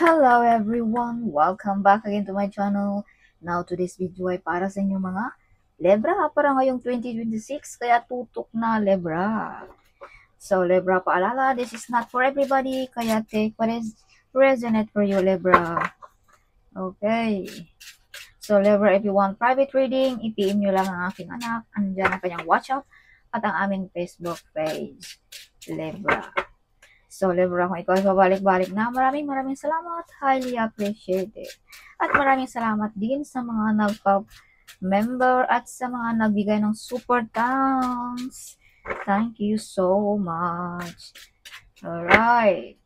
Hello everyone! Welcome back again to my channel. Now today's video ay para sa inyo mga Libra para ngayong 2026 kaya tutok na Libra. So Libra, paalala, this is not for everybody kaya take what is resonate for you Libra. Okay. So Libra, if you want private reading, i-PM nyo lang ang aking anak. Andyan ang kanyang WhatsApp at ang aming Facebook page. Libra. So, Libra, kung ikaw ay pabalik-balik na, maraming salamat. Highly appreciated. At maraming salamat din sa mga nagpa-member at sa mga nagbigay ng super thanks. Thank you so much. Alright.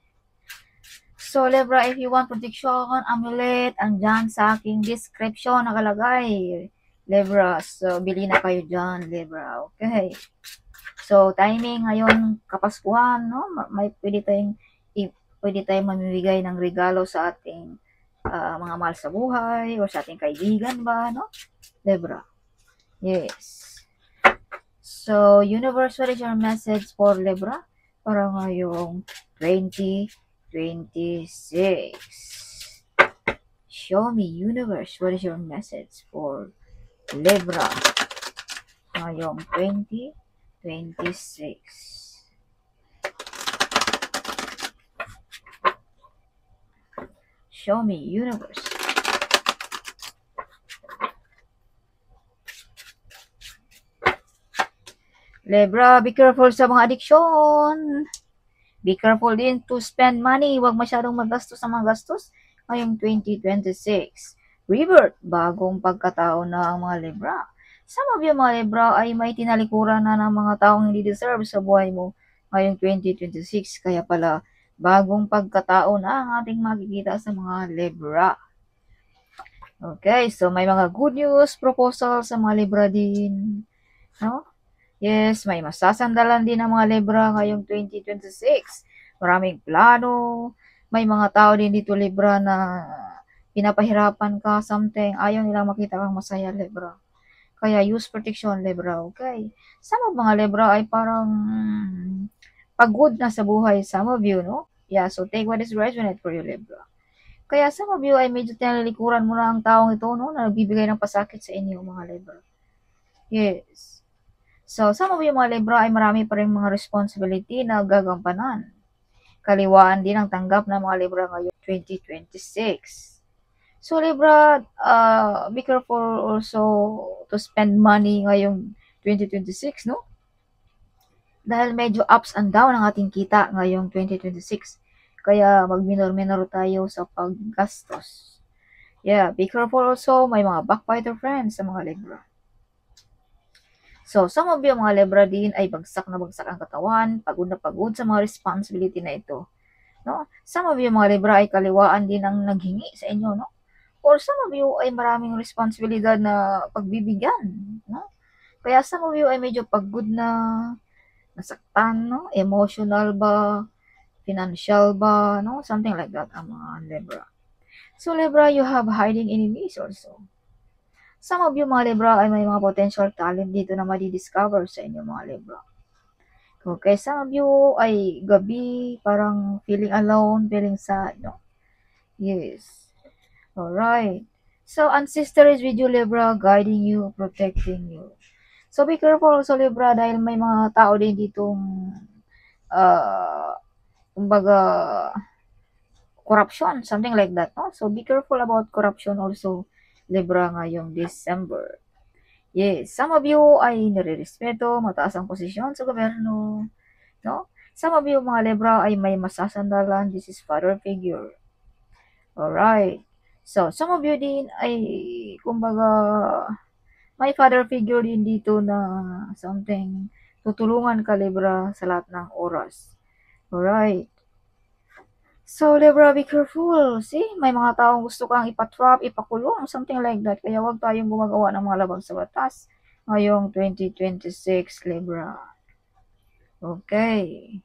So, Libra, if you want prediction, amulet, andyan sa aking description nakalagay. Libra, so bili na kayo dyan, Libra. Okay. So, timing ngayon, Kapaskuhan, no? May pwede tayong mamimigay ng regalo sa ating mga mahal sa buhay o sa ating kaibigan ba, no? Libra. Yes. So, universe, what is your message for Libra? Para ngayong 2026. Show me, universe, what is your message for Libra? Ngayong 2026. Show me, universe. Libra, be careful sa mga addiction. Be careful din to spend money. Huwag masyadong magastos sa mga gastos ngayong 2026. Rebirth, bagong pagkatao na ang mga Libra. Some of you mga Libra ay may tinalikuran na ng mga taong hindi deserve sa buhay mo ngayong 2026. Kaya pala, bagong pagkatao na ang ating makikita sa mga Libra. Okay, so may mga good news, proposal sa mga Libra din. No? Yes, may masasandalan din ang mga Libra ngayong 2026. Maraming plano. May mga tao din dito Libra na pinapahirapan ka something. Ayaw nilang makita kang masaya Libra. Kaya use protection Libra, okay? Some of mga Libra ay parang pagod na sa buhay. Some of you, no? Yeah, so take what is resonate for you Libra. Kaya some of you ay medyo tinalikuran mo na ang taong ito, no? Na nagbibigay ng pasakit sa inyo mga Libra. Yes. So, some of you mga Libra ay marami pa rin mga responsibility na gagampanan. Kaliwaan din ang tanggap ng mga Libra ngayong 2026. So, Libra, be careful also to spend money ngayong 2026, no? Dahil medyo ups and down ang ating kita ngayong 2026. Kaya mag-minor tayo sa paggastos. Yeah, be careful also. May mga backbiter friends sa mga Libra. So, some of you mga Libra din ay bagsak na bagsak ang katawan, pagod na pagod sa mga responsibility na ito. No? Some of you mga Libra ay kaliwaan din ang naghingi sa inyo, no? Or some of you ay maraming responsibilidad na pagbibigyan, no? Kaya some of you ay medyo pagod na, nasaktan, no? Emotional ba, financial ba, no? Something like that ang mga Libra. So, Libra, you have hiding enemies also. Some of you mga Libra ay may mga potential talent dito na madi-discover sa inyo mga Libra. Okay, some of you ay gabi, parang feeling alone, feeling sad, no? Yes. Alright. So, ancestor is with you, Libra, guiding you, protecting you. So, be careful also, Libra, dahil may mga tao din ditong, kumbaga, corruption, something like that, no? So, be careful about corruption also, Libra, ngayong December. Yes, some of you ay nare-respeto, mataas ang posisyon sa gobyerno, no? Some of you, mga Libra, ay may masasandalan. This is father figure. Alright. So, some of you din ay, kumbaga, may father figure din dito na something tutulungan ka, Libra, sa lahat ng oras. Alright. So, Libra, be careful. See, may mga taong gusto kang ipatrap, ipakulong, something like that. Kaya huwag tayong gumagawa ng mga labag sa batas ngayong 2026, Libra. Okay.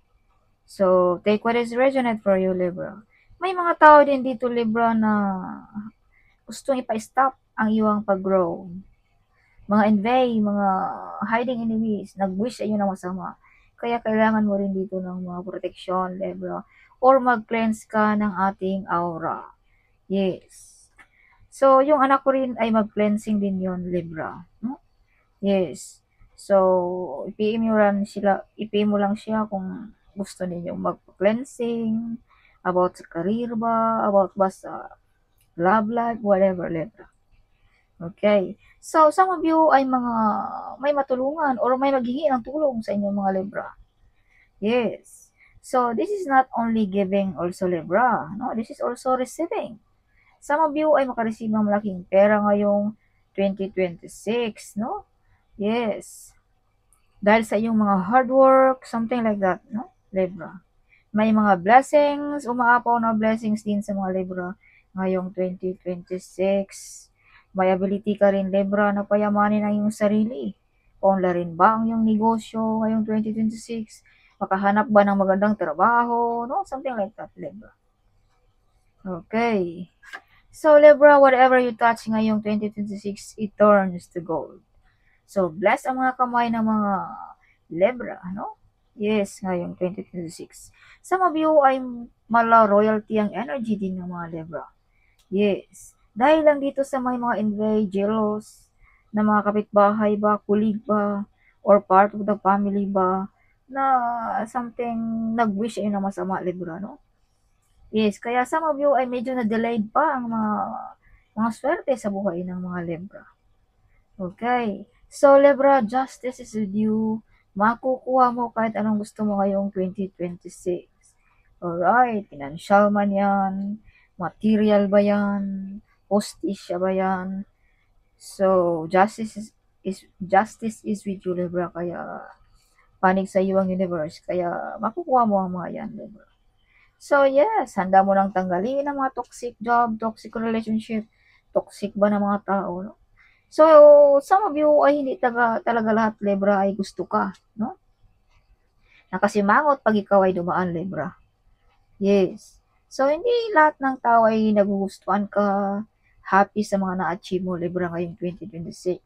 So, take what is resonate for you, Libra. May mga tao din dito, Libra, na gustong ipa-stop ang iyong pag-grow. Mga envy, mga hiding enemies, nag-wish sa iyo ng masama. Kaya kailangan mo rin dito ng mga protection, Libra. Or mag-cleanse ka ng ating aura. Yes. So, yung anak ko rin ay mag-cleansing din yon, Libra. No? Yes. So, i-PM mo lang siya kung gusto ninyong mag-cleansing, about sa career ba, about ba sa love life, whatever, Libra. Okay. So, some of you ay may matulungan or may maghingi ng tulong sa inyong mga Libra. Yes. So, this is not only giving also, Libra. No, this is also receiving. Some of you ay makareceive ng malaking pera ngayong 2026, no? Yes. Dahil sa iyong mga hard work, something like that, no? Libra. May mga blessings, umaapaw na blessings din sa mga Libra ngayong 2026. May ability ka rin, Libra, na payamanin ang iyong sarili. Rin ba ang iyong negosyo ngayong 2026? Makahanap ba ng magandang trabaho? No? Something like that, Libra. Okay. So, Libra, whatever you touch ngayong 2026, it turns to gold. So, bless ang mga kamay ng mga Libra, no? Yes, ngayong 2026. Some of you ay royalty ang energy din ng mga Libra. Yes. Dahil lang dito sa may mga envy, jealous, na mga kapitbahay ba, kulig ba, or part of the family ba, na something nag-wish ayun na masama, Libra, no? Yes, kaya some of you ay medyo na-delayed pa ang mga swerte sa buhay ng mga Libra. Okay. So, Libra, justice is with you. Makukuha mo kahit anong gusto mo ngayong 2026. Alright, financial man yan, material ba yan, hostisya ba yan. So, justice is with you, Libra, kaya panig sa iyo ang universe, kaya makukuha mo ang mga yan, Libra. So, yes, handa mo nang tanggalin ang mga toxic job, toxic relationship, toxic ba ng mga tao, no? So, some of you ay hindi talaga lahat, Libra, ay gusto ka, no? Nakasimangot pag ikaw ay dumaan, Libra. Yes. So, hindi lahat ng tao ay nagugustuhan ka, happy sa mga na-achieve mo, Libra, ngayong 2026.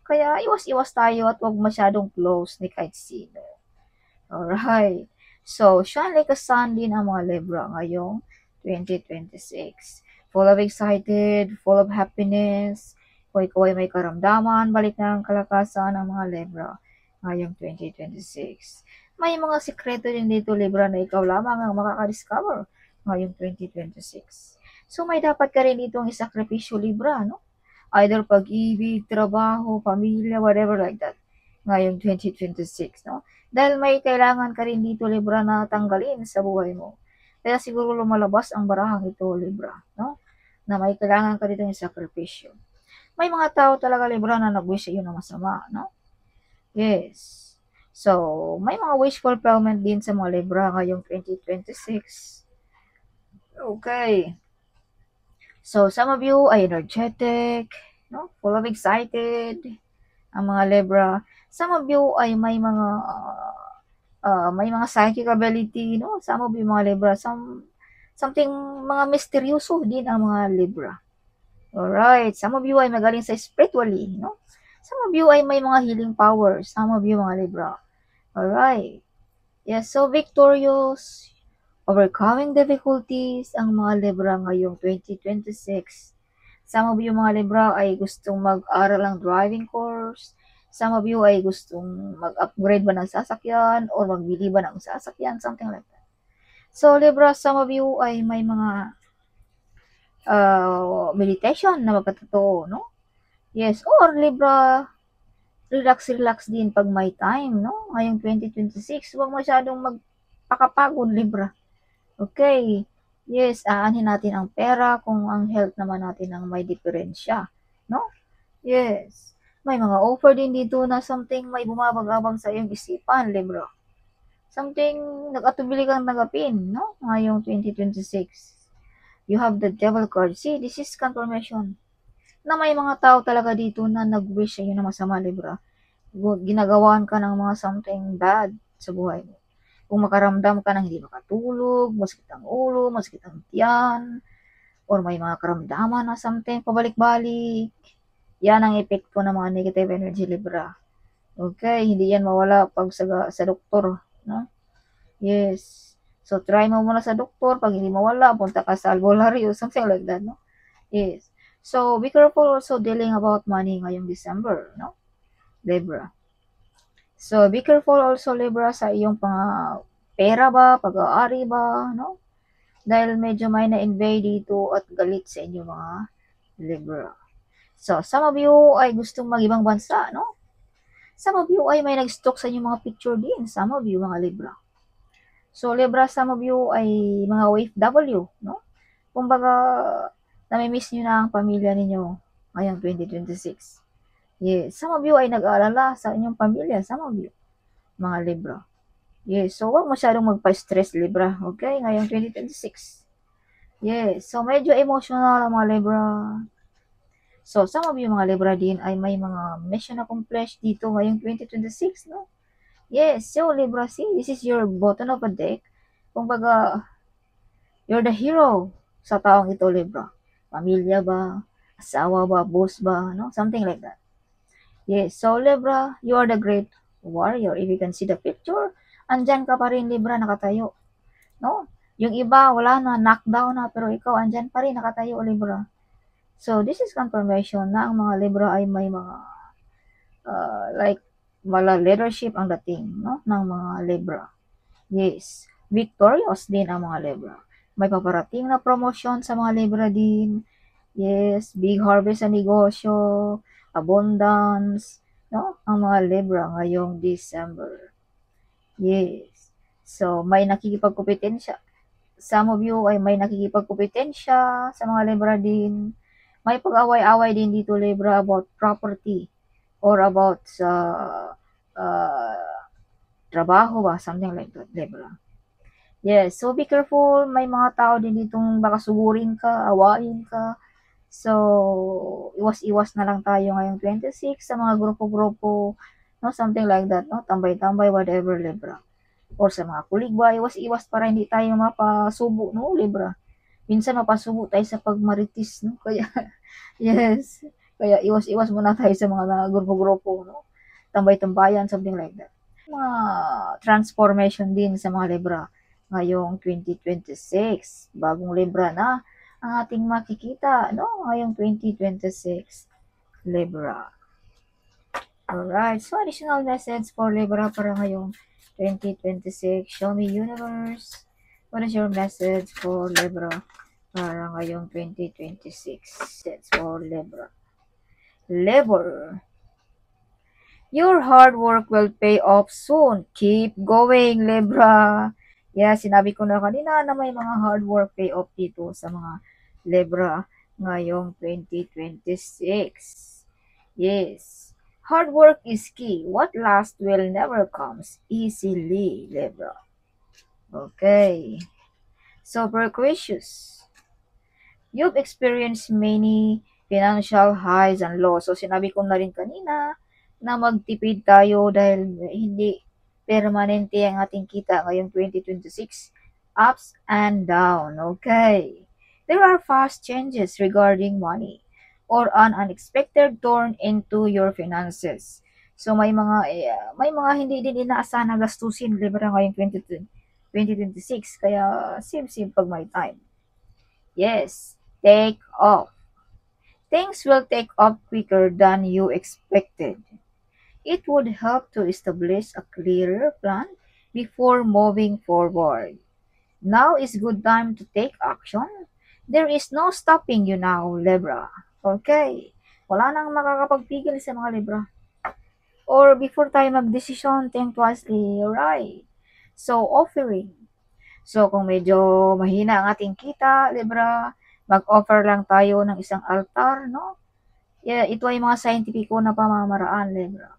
Kaya, iwas-iwas tayo at huwag masyadong close ni kahit sino. Alright. So, shine like a sun din ang mga Libra ngayong 2026. Full of excited, full of happiness. Kung ikaw ay may karamdaman, balik na ang kalakasan ng mga Libra ngayong 2026. May mga sikreto din dito, Libra, na ikaw lamang ang makaka-discover ngayong 2026. So, may dapat ka rin dito ang isakripisyo, Libra, no? Either pag-ibig, trabaho, pamilya, whatever like that ngayong 2026, no? Dahil may kailangan ka rin dito, Libra, na tanggalin sa buhay mo. Kaya siguro lumalabas ang barahang ito, Libra, no? Na may kailangan ka dito ng sakripisyo. May mga tao talaga, Libra, na nag-wish sa iyo na masama, no? Yes. So, may mga wish fulfillment din sa mga Libra ngayong 2026. Okay. So, some of you ay energetic, no? Full of excited, ang mga Libra. Some of you ay may mga psychic ability, no? Some of you mga Libra, something mga misteryoso din ang mga Libra. Alright, some of you ay magaling sa spiritually, no? Some of you ay may mga healing powers, some of you mga Libra. Alright. Yes, so victorious, overcoming difficulties ang mga Libra ngayong 2026. Some of you mga Libra ay gustong mag-aral ng driving course. Some of you ay gustong mag-upgrade ba ng sasakyan or magbili ba ng sasakyan, something like that. So, Libra, some of you ay may mga meditation na magkatotoo, no? Yes, or Libra, relax din pag may time, no? Ngayong 2026, huwag masyadong magpakapagod, Libra. Okay. Yes, aanhin natin ang pera kung ang health naman natin ang may diferensya, no? Yes. May mga offer din dito na something may bumabagabang sa iyong isipan, Libra. Something nag-atubili kang nagapin, no? Ngayong 2026. You have the devil card. See, this is confirmation na may mga tao talaga dito na nag-wish sa iyo na masama, Libra. Ginagawan ka ng mga something bad sa buhay mo. Kung makaramdam ka ng hindi makatulog, masakit ang ulo, masakit ang tiyan, or may mga karamdaman na something pabalik-balik, yan ang epekto ng mga negative energy, Libra. Okay, hindi yan mawala pag sa doktor. no? Yes. So, try mo muna sa doktor. Pag hindi mawala, punta ka sa albularyo, something like that, no? Yes. So, be careful also dealing about money ngayong December, no? Libra. So, be careful also, Libra, sa iyong pera ba, pag-aari ba, no? Dahil medyo may na-invade dito at galit sa inyo mga Libra. So, some of you ay gustong mag-ibang bansa, no? Some of you ay may nag-stock sa inyong mga picture din. Some of you, mga Libra. So, Libra, some of you ay mga OFW, no? Kumbaga, nami-miss nyo na ang pamilya ninyo ngayong 2026. Yes, some of you ay nag-aalala sa inyong pamilya, some of you, mga Libra. Yes, so huwag masyadong magpa-stress, Libra, okay, ngayong 2026. Yes, so medyo emotional ang mga Libra. So, some of you mga Libra din ay may mga mission accomplished dito ngayong 2026, no? Yes, so Libra, see, this is your bottom of a deck. Kumbaga, you're the hero sa taong ito, Libra. Pamilya ba? Asawa ba? Boss ba? No? Something like that. Yes, so Libra, you are the great warrior. If you can see the picture, andyan ka pa rin, Libra, nakatayo. No? Yung iba, wala na, knockdown na, pero ikaw, andyan pa rin, nakatayo, Libra. So, this is confirmation na ang mga Libra ay may mga, like, wala leadership ang dating, no? Ng mga Libra. Yes, victorious din ang mga Libra. May paparating na promotion sa mga Libra din. Yes, big harvest sa negosyo, abundance, no? Ang mga Libra ngayong December. Yes. So, may nakikipagkompetensya. Some of you ay may nakikipagkompetensya sa mga Libra din. May pag-away-away din dito, Libra, about property or about sa trabaho ba, something like that, Libra. Yes, so be careful. May mga tao din ditong baka sugurin ka, awayin ka. So, iwas-iwas na lang tayo ngayong 26 sa mga grupo-grupo, no? Something like that, no? Tambay-tambay, whatever, Libra. Or sa mga kulig ba, iwas-iwas para hindi tayo mapasubo, no, Libra. Minsan mapasubo tayo sa pagmaritis, no? Kaya, yes. Kaya iwas-iwas muna tayo sa mga grupo-grupo, no? Tambay-tambayan, something like that. Mga transformation din sa mga Libra ngayong 2026. Bagong Libra na ang ating makikita, no? Ngayong 2026, Libra. Alright, so additional message for Libra para ngayong 2026. Show me universe. What is your message for Libra para ngayong 2026? Message for Libra. Libra. Your hard work will pay off soon. Keep going, Libra. Yeah, sinabi ko na kanina na may mga hard work pay off dito sa mga Libra ngayong 2026. Yes. Hard work is key. What lasts will never comes easily, Libra. Okay. So, Aquarius, you've experienced many financial highs and lows. So, sinabi ko na rin kanina na magtipid tayo dahil hindi permanente ang ating kita ngayong 2026. Ups and down. Okay. There are fast changes regarding money or an unexpected turn into your finances. So may mga hindi din inaasahan na gastusin, Libra, ngayong 2026. Kaya sim pag may time. Yes, take off. Things will take off quicker than you expected. It would help to establish a clearer plan before moving forward. Now is good time to take action. There is no stopping you now, Libra. Okay? Wala nang makakapagpigil sa mga Libra. Or before tayo mag-desisyon, think wisely, right? So, offering. So, kung medyo mahina ang ating kita, Libra, mag-offer lang tayo ng isang altar, no? Yeah, ito ay mga scientifico na pamamaraan, Libra.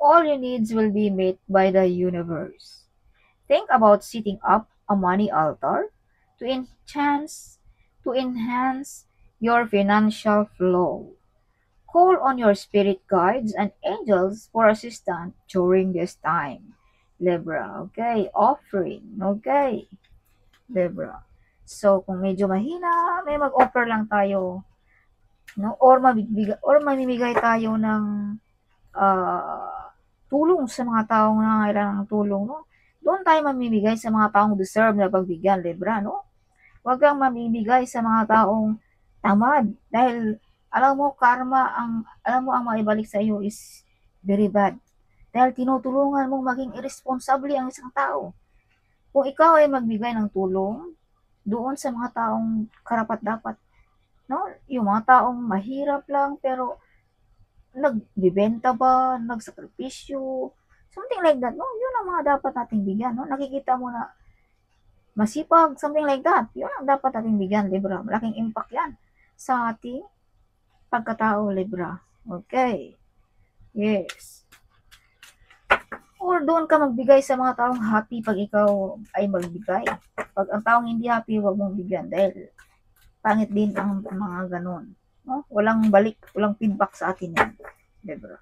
All your needs will be met by the universe. Think about setting up a money altar to enhance your financial flow. Call on your spirit guides and angels for assistance during this time. Libra, okay? Offering, okay? Libra. So, kung medyo mahina, may mag-offer lang tayo, no? Or mamimigay tayo ng tulong sa mga taong nangangailangan ng tulong, no? doon tayo mamimigay sa mga taong deserve na pagbigyan, Libra, no? Huwag kang mamimigay sa mga taong tamad dahil alam mo ang maibalik sa iyo is very bad. Dahil tinutulungan mong maging irresponsible ang isang tao. Kung ikaw ay magbigay ng tulong doon sa mga taong karapat-dapat, no? Yung mga taong mahirap lang pero nagbibenta ba, nagsakripisyo, something like that, no? Yun ang mga dapat nating bigyan, no? Nakikita mo na masipag, something like that. Yun ang dapat nating bigyan, Libra. Malaking impact yan sa ating pagkatao, Libra. Okay. Yes. Or doon ka magbigay sa mga taong happy pag ikaw ay magbigay. Pag ang taong hindi happy, huwag mong bigyan dahil pangit din ang mga ganun. No? Walang balik, walang feedback sa atin yan. Libra.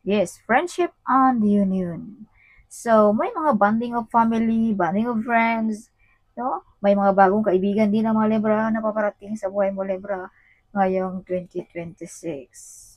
Yes, friendship and union. So, may mga bonding of family, bonding of friends, no? May mga bagong kaibigan din ng mga Libra na paparating sa buhay mo, Libra, ngayong 2026.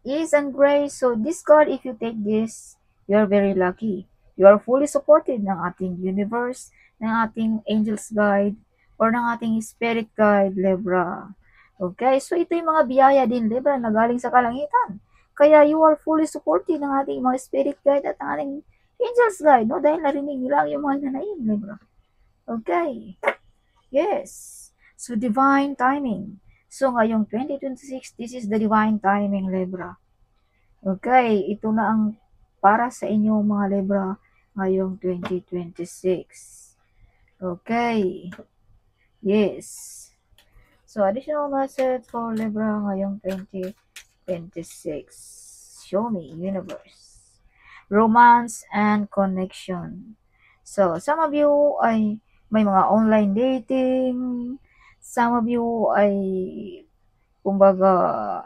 Ease and grace. So, this card, if you take this, you're very lucky. You are fully supported ng ating universe, ng ating angels guide, or ng ating spirit guide, Libra. Okay, so ito yung mga biyaya din, Libra, na galing sa kalangitan. Kaya you are fully supported ng ating mga spirit guide at ng ating angels guide, no? Dahil narinig nila yung mga nanaim, Libra. Okay. Yes. So, divine timing. So, ngayong 2026, this is the divine timing, Libra. Okay, ito na ang para sa inyo mga Libra ngayong 2026. Okay. Yes. So, additional message for Libra ngayong 2026. Show me, universe. Romance and connection. So, some of you ay may mga online dating. Some of you ay kumbaga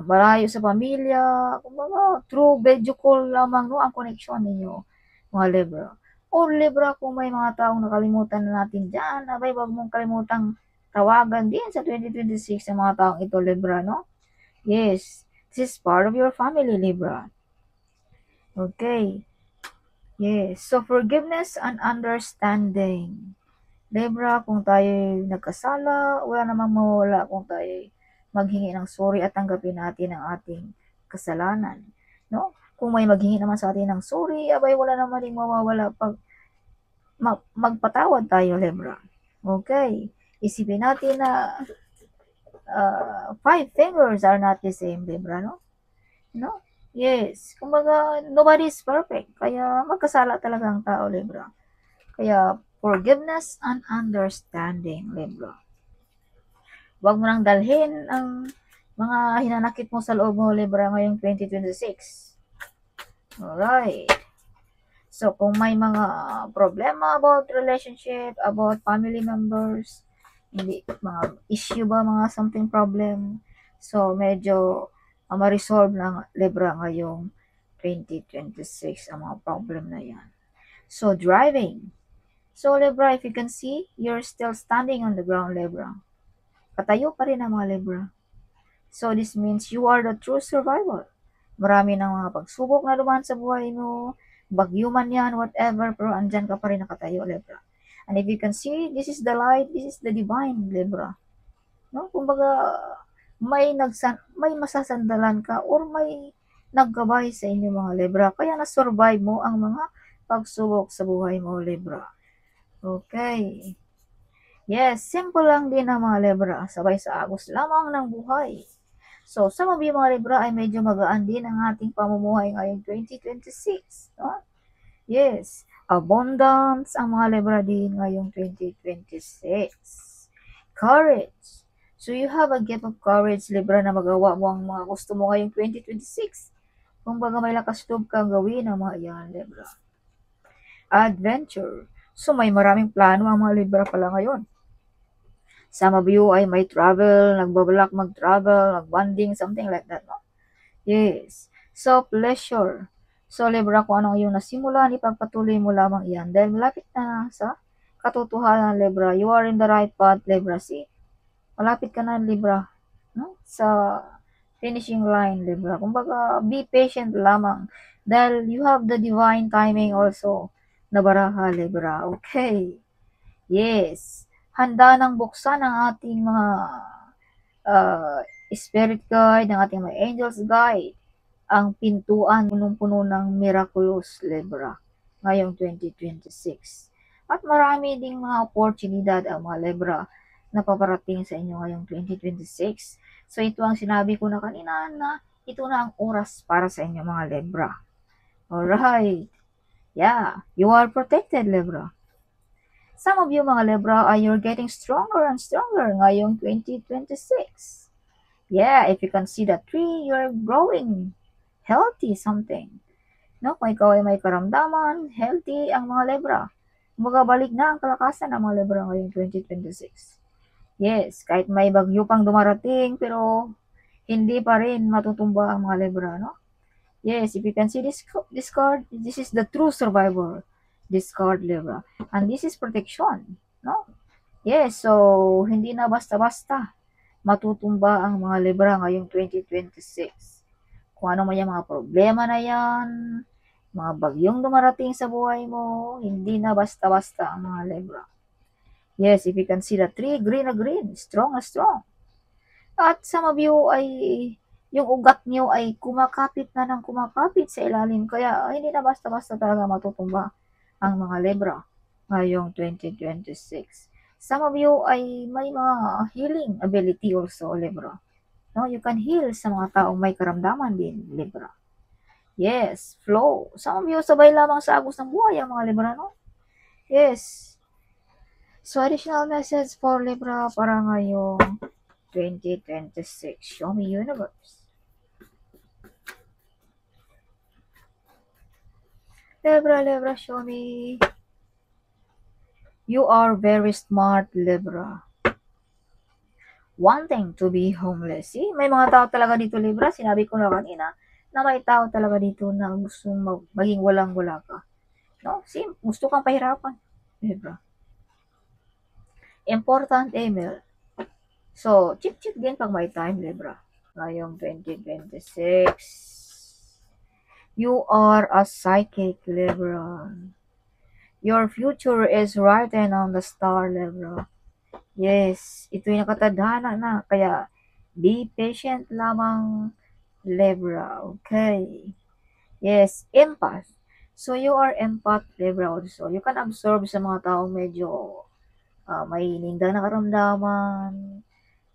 malayo sa pamilya. Kumbaga through video call lamang no ang connection ninyo mga Libra. Or Libra kung may mga taong nakalimutan na natin dyan, abay wag mong kalimutang tawagan din sa 2026 ang mga taong ito, Libra, no? Yes, this is part of your family, Libra. Okay. Yes, so forgiveness and understanding. Libra, kung tayo nagkasala, wala namang mawala kung tayo maghingi ng sorry at tanggapin natin ang ating kasalanan. No? Kung may maghingi naman sa atin ng sorry, abay wala naman ding mawawala pag magpatawad tayo, Libra. Okay. Isipin natin na 5 fingers are not the same, Libra, no? No? Yes. Kumbaga, nobody is perfect. Kaya magkasala talaga ang tao, Libra. Kaya, forgiveness and understanding, Libra. Huwag mo nang dalhin ang mga hinanakit mo sa loob mo, Libra, ngayong 2026. Alright. So, kung may mga problema about relationship, about family members, hindi, mga issue ba, mga something problem, so, medyo ma-resolve ng Libra ngayong 2026 ang mga problem na yan. So, driving. So, Libra, if you can see, you're still standing on the ground, Libra. Patayo pa rin ang mga Libra. So, this means you are the true survivor. Marami ng mga pagsubok na dumaan sa buhay mo, bagyo man yan, whatever, pero andyan ka pa rin nakatayo, Libra. And if you can see, this is the light, this is the divine, Libra. No? Kumbaga, may masasandalan ka or may naggabay sa inyo mga Libra. Kaya na-survive mo ang mga pagsubok sa buhay mo, Libra. Okay. Yes, simple lang din ang mga Libra. Sabay sa agos lamang ng buhay. So, some of you mga Libra ay medyo magaan din ang ating pamumuhay ngayong 2026. No? Yes, abundance ang mga Libra din ngayong 2026. Courage. So, you have a gift of courage, Libra, na magawa mo ang mga gusto mo ngayong 2026. Kung baga may lakas loob kang gawin ang mga iyan, Libra. Adventure. So, may maraming plano ang mga Libra pala ngayon. Some of you ay may travel, nagbabalak mag-travel, mag-bonding, something like that, no? Yes. So, pleasure. So, Libra, kung anong iyong nasimulan, ipagpatuloy mo lamang iyan. Dahil malapit na sa katotohanan, Libra. You are in the right path, Libra. See? Malapit ka na, Libra. No? Sa finishing line, Libra. Kumbaga, be patient lamang. Dahil you have the divine timing also. na baraha, Libra. Okay. Yes. Handa nang buksan ang ating mga uh, spirit guide, ng ating mga angels guide, ang pintuan punong-puno ng miraculous, Libra, ngayong 2026. At marami ding mga oportunidad ang mga Libra na paparating sa inyo ngayong 2026. So ito ang sinabi ko na kanina na ito na ang oras para sa inyo mga Libra. Alright. Yeah, you are protected, Libra. Some of you mga Libra are you're getting stronger and stronger ngayong 2026. Yeah, if you can see the tree, you're growing healthy something. No, kung ikaw ay may karamdaman, healthy ang mga Libra. Magabalik na ang kalakasan ng mga Libra ngayong 2026. Yes, kahit may bagyo pang dumarating, pero hindi pa rin matutumba ang mga Libra, no? Yes, if you can see this card, this is the true survivor. This card, Libra. And this is protection, no? Yes, so hindi na basta-basta matutumba ang mga Libra ngayong 2026. Kung ano man yung mga problema na yan, mga bagyong dumarating sa buhay mo, hindi na basta-basta ang mga Libra. Yes, if you can see the tree, green na green, strong na strong. At some of you ay, yung ugat niyo ay kumakapit na ng kumakapit sa ilalim, kaya hindi na basta-basta talaga matutumba ang mga Libra ngayong 2026. Some of you ay may mga healing ability also, Libra. No, you can heal sa mga taong may karamdaman din, Libra. Yes, flow. Some of you sabay lamang sa agos ng buhay ang mga Libra, no? Yes. So, additional message for Libra para ngayong 2026. Show me universe. Libra, show me. You are very smart, Libra. Wanting to be homeless. See, may mga tao talaga dito, Libra. Sinabi ko na kanina na may tao talaga dito na gusto maging walang-wala ka. No? See, gusto kang pahirapan, Libra. Important email. So, chip-chip din pag may time, Libra. Ngayong 2026. You are a psychic, Libra. Your future is written on the star, Libra. Yes, ito yung nakatadhana na. Kaya, be patient lamang, Libra. Okay. Yes, empath. So, you are empath, Libra also. You can absorb sa mga taong medyo may linda na karamdaman.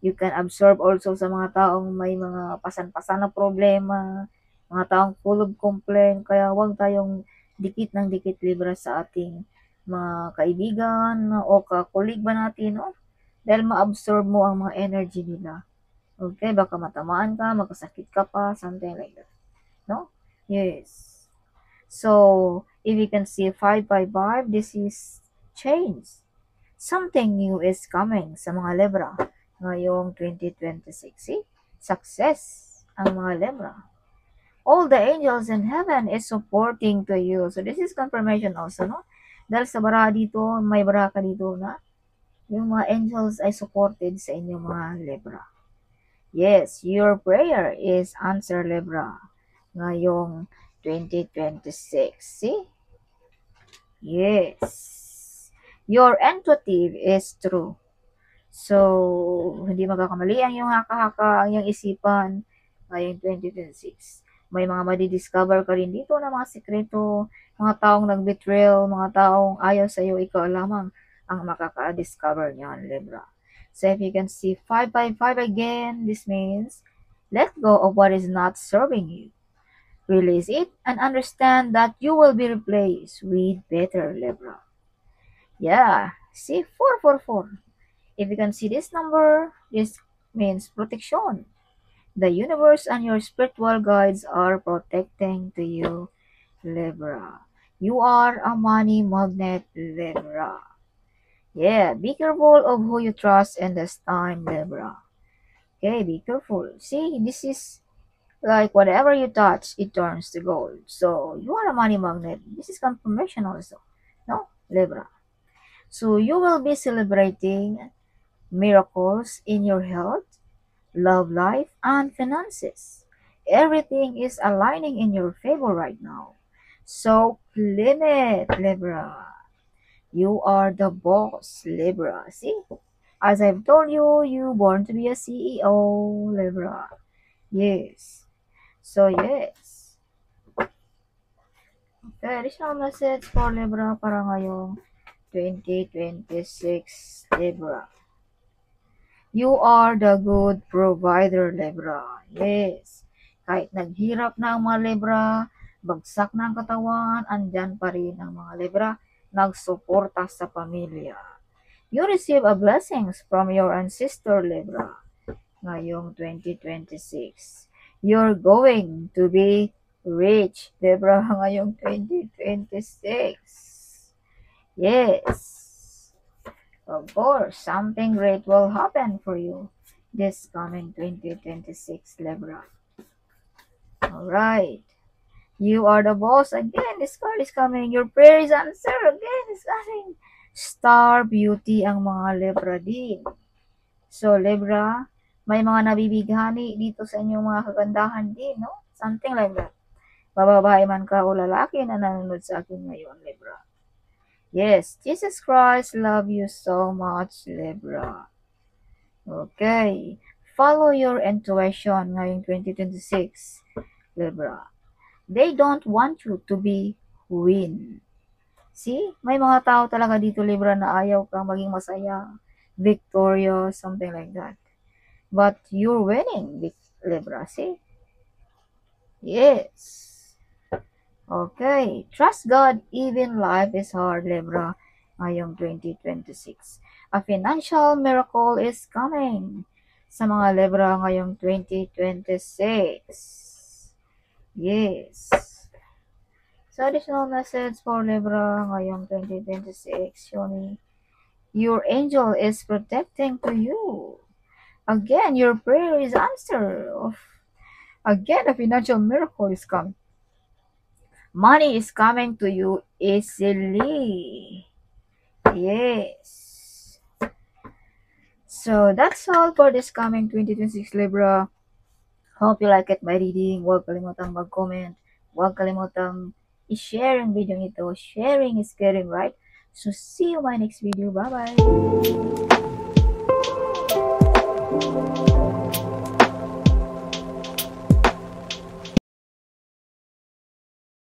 You can absorb also sa mga taong may mga pasan-pasan na problema, mga taong full of complaint. Kaya huwag tayong dikit ng dikit, Libra, sa ating mga kaibigan o kakulig ba natin, no? Dahil ma-absorb mo ang mga energy nila. Okay, baka matamaan ka, magkasakit ka pa, something like that. No? Yes. So, if you can see 555, this is change. Something new is coming sa mga Libra ngayong 2026. See? Success ang mga Libra. All the angels in heaven is supporting to you. So, this is confirmation also, no? Dahil sa baraha dito, may baraha ka dito na yung mga angels ay supported sa inyo mga Libra. Yes, your prayer is answered, Libra, ngayong 2026. See? Yes. Your intuitive is true. So, hindi magkakamali ang iyong haka-haka, ang iyong isipan ngayong 2026. May mga madidiscover ka rin dito na mga sekreto, mga taong nag-betrayal, mga taong ayaw sa iyo, ikaw lamang ang makaka-discover niyan, Libra. So, if you can see 555 again, this means let go of what is not serving you. Release it and understand that you will be replaced with better, Libra. Yeah, see 444. If you can see this number, this means protection. The universe and your spiritual guides are protecting to you, Libra. You are a money magnet, Libra. Yeah, be careful of who you trust in this time, Libra. Okay, be careful. See, this is like whatever you touch, it turns to gold. So, you are a money magnet. This is confirmation also. No, Libra. So, you will be celebrating miracles in your health, love life, and finances. Everything is aligning in your favor right now. So limit, Libra. You are the boss, Libra. See? As I've told you, you born to be a CEO, Libra. Yes. So, yes. Okay, additional message for Libra para ngayong 2026, Libra. You are the good provider, Libra. Yes. Kahit naghirap na ang mga Libra, bagsak na ang katawan, andyan pa rin ang mga Libra, nagsuporta sa pamilya. You receive a blessings from your ancestor, Libra, ngayong 2026. You're going to be rich, Libra, ngayong 2026. Yes. Of course, something great will happen for you this coming 2026, Libra. Alright. You are the boss. Again, this card is coming. Your prayer is answered. Again, it's coming. Star beauty ang mga Libra din. So, Libra, may mga nabibighani dito sa inyong mga kagandahan din, no? Something like that. Bababae man ka o lalaki na nanonood sa akin ngayon, Libra. Yes, Jesus Christ love you so much, Libra. Okay. Follow your intuition ngayong 2026, Libra. They don't want you to be win. See? May mga tao talaga dito, Libra, na ayaw kang maging masaya, victorious, something like that. But you're winning, Libra. See? Yes. Okay. Trust God even life is hard, Libra, ngayong 2026. A financial miracle is coming sa mga Libra ngayong 2026. Yes. So, additional message for Libra ngayong 2026, Shoni. Your angel is protecting to you. Again, your prayer is answered. Again, a financial miracle is coming. Money is coming to you easily. Yes. So, that's all for this coming 2026, Libra. Hope you like it my reading. Huwag kalimutang mag-comment. Huwag kalimutang i-share ang video nito. Sharing is caring, right? So, see you in my next video. Bye-bye!